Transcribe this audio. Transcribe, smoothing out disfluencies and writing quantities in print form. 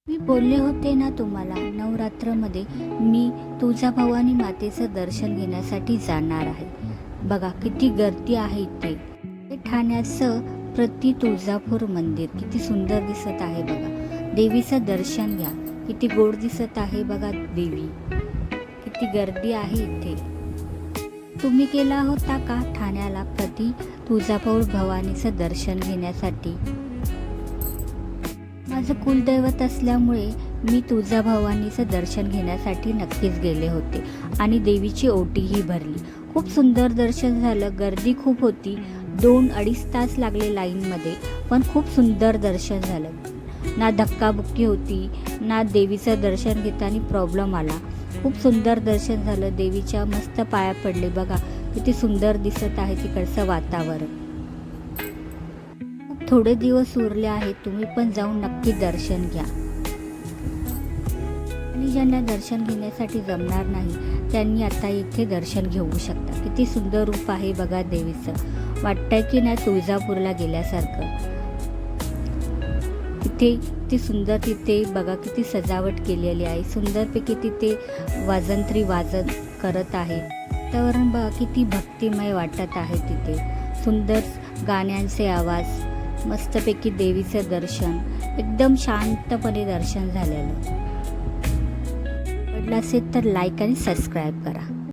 मी बोलले होते ना तुम्हाला, नवरात्रमध्ये मी तुळजाभवानी मातेचं दर्शन घेण्यासाठी जाणार आहे. बघा किती गर्दी आहे इथे. हे ठाण्याचं प्रति तुळजापूर मंदिर किती सुंदर दिसत आहे बघा. देवीचं दर्शन घ्या, किती गोड दिसत आहे बघा देवी. किती गर्दी आहे इथे. तुम्ही गेला होता का ठाण्याला प्रति तुळजापूर भवानीचं दर्शन घेण्यासाठी? माझं कुलदैवत असल्यामुळे मी तुळजाभवानीचं दर्शन घेण्यासाठी नक्कीच गेले होते आणि देवीची ओटीही भरली. खूप सुंदर दर्शन झालं. गर्दी खूप होती. 2-2.5 तास लागले लाईनमध्ये, पण खूप सुंदर दर्शन झालं. ना धक्काबुक्की होती, ना देवीचं दर्शन घेताना प्रॉब्लेम आला. खूप सुंदर दर्शन झालं. देवीच्या मस्त पाया पडले. बघा किती सुंदर दिसत आहे तिकडचं वातावरण. थोडे दिवस उरले आहेत, तुम्ही पण जाऊन नक्की दर्शन घ्या. आणि ज्यांना दर्शन घेण्यासाठी जमणार नाही त्यांनी आता इथे दर्शन घेऊ शकता. किती सुंदर रूप आहे बघा देवीचं. वाटतंय की नाही तुळजापूरला गेल्यासारखं. तिथे किती सुंदर, तिथे बघा किती सजावट केलेली आहे. सुंदरपैकी तिथे वाजंत्री वाजन करत आहे. वातावरण बघा किती भक्तिमय वाटत आहे. तिथे सुंदर गाण्यांचे आवाज, मस्तपैकी देवीचं दर्शन, एकदम शांतपणे दर्शन झालेलं. आवडलं असेल तर लाईक आणि सबस्क्राईब करा.